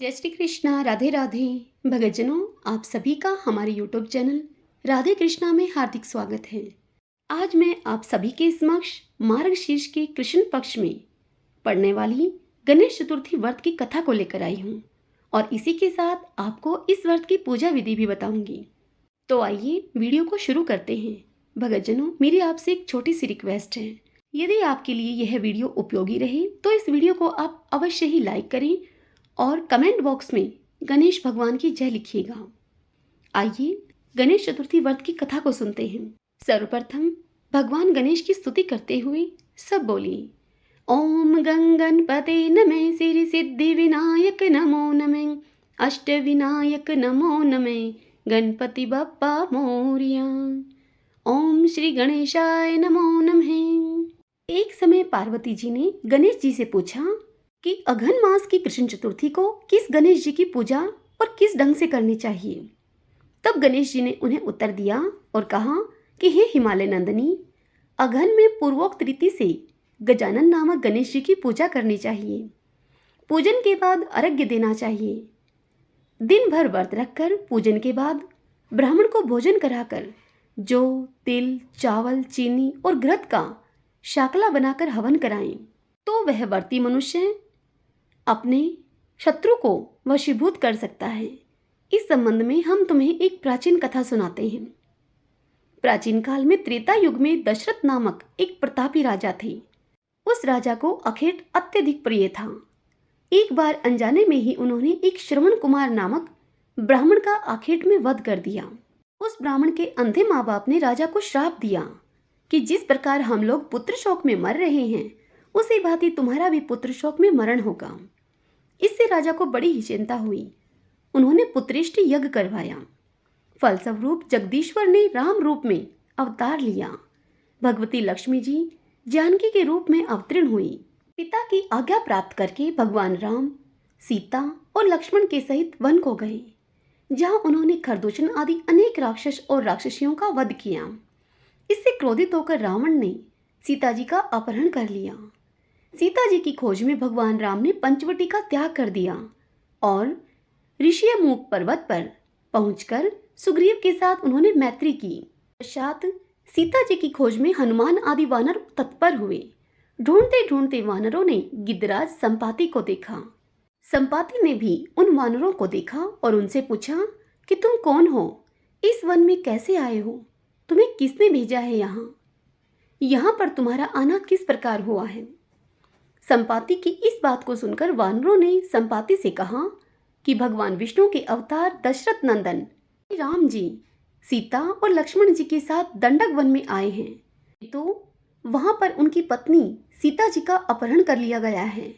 जय श्री कृष्णा। राधे राधे। भगतजनों, आप सभी का हमारे यूट्यूब चैनल राधे कृष्णा में हार्दिक स्वागत है। आज मैं आप सभी के समक्ष मार्गशीर्ष के कृष्ण पक्ष में पड़ने वाली गणेश चतुर्थी व्रत की कथा को लेकर आई हूँ और इसी के साथ आपको इस व्रत की पूजा विधि भी बताऊंगी। तो आइए वीडियो को शुरू करते हैं। भगतजनों, मेरी आपसे एक छोटी सी रिक्वेस्ट है, यदि आपके लिए यह वीडियो उपयोगी रहे तो इस वीडियो को आप अवश्य ही लाइक करें और कमेंट बॉक्स में गणेश भगवान की जय लिखिएगा। आइए गणेश चतुर्थी व्रत की कथा को सुनते हैं। सर्वप्रथम भगवान गणेश की स्तुति करते हुए सब बोलिए, ओम गंगणपते नमः, सिरि सिद्धि विनायक नमो नमः, अष्ट विनायक नमो नमः, गणपति बप्पा मोरिया। ओम श्री गणेशाय नमो नमः। एक समय पार्वती जी ने गणेश जी से पूछा कि अघन मास की कृष्ण चतुर्थी को किस गणेश जी की पूजा और किस ढंग से करनी चाहिए। तब गणेश जी ने उन्हें उत्तर दिया और कहा कि हे हिमालय नंदनी, अघन में पूर्वोक्त रीति से गजानन नामक गणेश जी की पूजा करनी चाहिए। पूजन के बाद अर्घ्य देना चाहिए। दिन भर व्रत रखकर पूजन के बाद ब्राह्मण को भोजन कराकर जौ, तिल, चावल, चीनी और घृत का शाकला बनाकर हवन कराएं तो वह व्रती मनुष्य अपने शत्रु को वशीभूत कर सकता है। इस संबंध में हम तुम्हें एक प्राचीन कथा सुनाते हैं। प्राचीन काल में त्रेता युग में दशरथ नामक एक प्रतापी राजा थे। उस राजा को अखेट अत्यधिक प्रिय था। एक बार अनजाने में ही उन्होंने एक श्रवण कुमार नामक ब्राह्मण का आखेट में वध कर दिया। उस ब्राह्मण के अंधे माँ बाप ने राजा को श्राप दिया कि जिस प्रकार हम लोग पुत्र शोक में मर रहे हैं, उसी भांति तुम्हारा भी पुत्र शोक में मरण होगा। इससे राजा को बड़ी ही चिंता हुई। उन्होंने पुत्रेष्टि यज्ञ करवाया। फलस्वरूप जगदीश्वर ने राम रूप में अवतार लिया। भगवती लक्ष्मी जी जानकी के रूप में अवतीर्ण हुई। पिता की आज्ञा प्राप्त करके भगवान राम सीता और लक्ष्मण के सहित वन को गए, जहां उन्होंने खरदूषण आदि अनेक राक्षस और राक्षसियों का वध किया। इससे क्रोधित होकर रावण ने सीता जी का अपहरण कर लिया। सीता जी की खोज में भगवान राम ने पंचवटी का त्याग कर दिया और ऋषियमूक पर्वत पर पहुंचकर सुग्रीव के साथ उन्होंने मैत्री की। पश्चात सीता जी की खोज में हनुमान आदि वानर तत्पर हुए। ढूंढते ढूंढते वानरों ने गिद्धराज संपाति को देखा। संपाति ने भी उन वानरों को देखा और उनसे पूछा कि तुम कौन हो, इस वन में कैसे आए हो, तुम्हें किसने भेजा है यहाँ पर तुम्हारा आना किस प्रकार हुआ है। संपाति की इस बात को सुनकर वानरों ने संपाति से कहा कि भगवान विष्णु के अवतार दशरथ नंदन राम जी सीता और लक्ष्मण जी के साथ दंडक वन में आए हैं, तो वहां पर उनकी पत्नी सीता जी का अपहरण कर लिया गया है।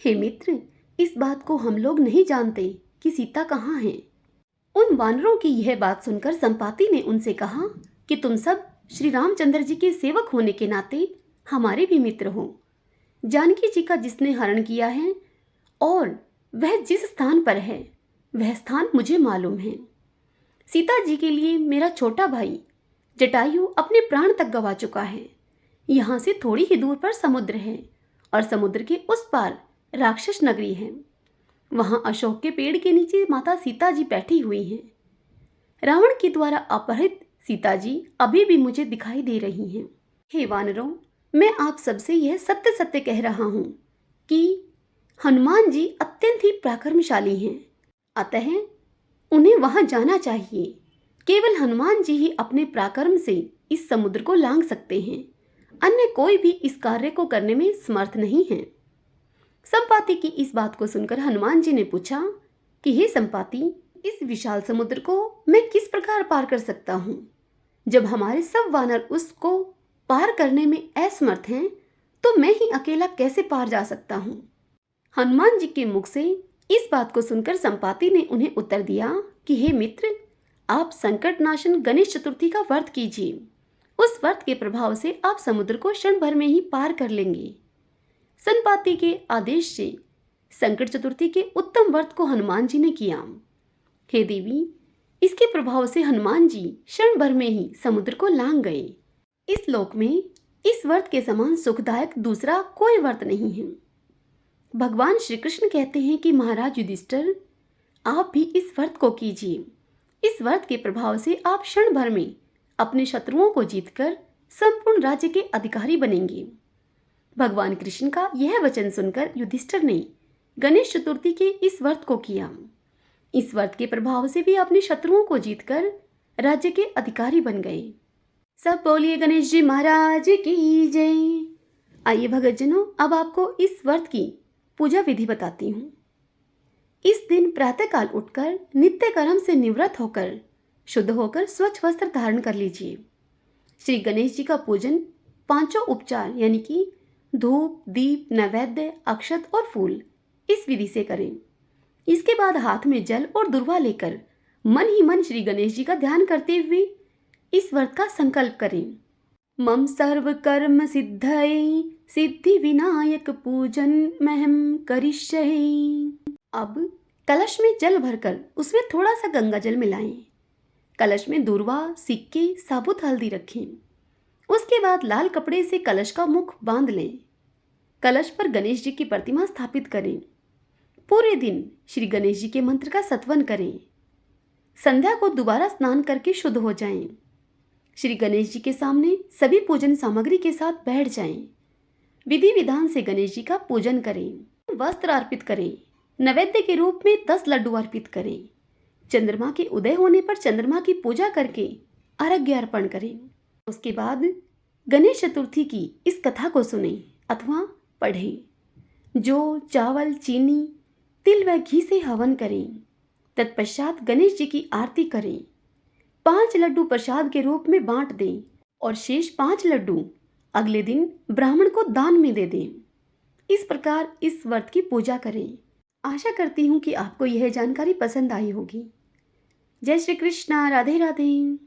हे मित्र, इस बात को हम लोग नहीं जानते कि सीता कहाँ है। उन वानरों की यह बात सुनकर संपाति ने उनसे कहा कि तुम सब श्री रामचंद्र जी के सेवक होने के नाते हमारे भी मित्र हो। जानकी जी का जिसने हरण किया है और वह जिस स्थान पर है वह स्थान मुझे मालूम है। सीता जी के लिए मेरा छोटा भाई जटायु अपने प्राण तक गवा चुका है। यहाँ से थोड़ी ही दूर पर समुद्र है और समुद्र के उस पार राक्षस नगरी है। वहाँ अशोक के पेड़ के नीचे माता सीता जी बैठी हुई हैं। रावण के द्वारा अपहरित सीता जी अभी भी मुझे दिखाई दे रही हैं। हे वानरों, मैं आप सबसे यह सत्य सत्य कह रहा हूँ कि हनुमान जी अत्यंत ही पराक्रमशाली हैं, अतः उन्हें वहां जाना चाहिए। केवल हनुमान जी ही अपने पराक्रम से इस समुद्र को लांघ सकते हैं, अन्य कोई भी इस कार्य को करने में समर्थ नहीं है। संपाति की इस बात को सुनकर हनुमान जी ने पूछा कि हे संपाति, इस विशाल समुद्र को मैं किस प्रकार पार कर सकता हूँ। जब हमारे सब वानर उसको पार करने में असमर्थ हैं, तो मैं ही अकेला कैसे पार जा सकता हूँ। हनुमान जी के मुख से इस बात को सुनकर संपाति ने उन्हें उत्तर दिया कि हे मित्र, आप संकट नाशन गणेश चतुर्थी का व्रत कीजिए। उस व्रत के प्रभाव से आप समुद्र को क्षण भर में ही पार कर लेंगे। संपाति के आदेश से संकट चतुर्थी के उत्तम व्रत को हनुमान जी ने किया। हे देवी, इसके प्रभाव से हनुमान जी क्षण भर में ही समुद्र को लांघ गए। इस लोक में इस व्रत के समान सुखदायक दूसरा कोई व्रत नहीं है। भगवान श्री कृष्ण कहते हैं कि महाराज युधिष्ठिर, आप भी इस व्रत को कीजिए। इस व्रत के प्रभाव से आप क्षण भर में अपने शत्रुओं को जीतकर संपूर्ण राज्य के अधिकारी बनेंगे। भगवान कृष्ण का यह वचन सुनकर युधिष्ठिर ने गणेश चतुर्थी के इस व्रत को किया। इस व्रत के प्रभाव से वे अपने शत्रुओं को जीतकर राज्य के अधिकारी बन गए। सब बोलिए गणेश जी महाराज की जय। आइए भगतजनों, अब आपको इस व्रत की पूजा विधि बताती हूँ। इस दिन प्रातःकाल उठकर नित्य कर्म से निवृत्त होकर शुद्ध होकर स्वच्छ वस्त्र धारण कर लीजिए। श्री गणेश जी का पूजन पांचों उपचार यानी कि धूप, दीप, नैवेद्य, अक्षत और फूल इस विधि से करें। इसके बाद हाथ में जल और दुर्वा लेकर मन ही मन श्री गणेश जी का ध्यान करते हुए इस व्रत का संकल्प करें। मम सर्व कर्म सिद्धये सिद्धि विनायक पूजन महम करिष्ये। अब कलश में जल भरकर उसमें थोड़ा सा गंगा जल मिलाएं। कलश में दूर्वा, सिक्के, साबुत हल्दी रखें। उसके बाद लाल कपड़े से कलश का मुख बांध लें। कलश पर गणेश जी की प्रतिमा स्थापित करें। पूरे दिन श्री गणेश जी के मंत्र का सत्वन करें। संध्या को दोबारा स्नान करके शुद्ध हो जाएं। श्री गणेश जी के सामने सभी पूजन सामग्री के साथ बैठ जाएं। विधि विधान से गणेश जी का पूजन करें। वस्त्र अर्पित करें। नैवेद्य के रूप में 10 लड्डू अर्पित करें। चंद्रमा के उदय होने पर चंद्रमा की पूजा करके अर्घ्य अर्पण करें। उसके बाद गणेश चतुर्थी की इस कथा को सुने अथवा पढ़ें। जो चावल, चीनी, तिल व घी से हवन करें। तत्पश्चात गणेश जी की आरती करें। 5 लड्डू प्रसाद के रूप में बांट दें और शेष 5 लड्डू अगले दिन ब्राह्मण को दान में दे दें। इस प्रकार इस व्रत की पूजा करें। आशा करती हूँ कि आपको यह जानकारी पसंद आई होगी। जय श्री कृष्णा। राधे राधे।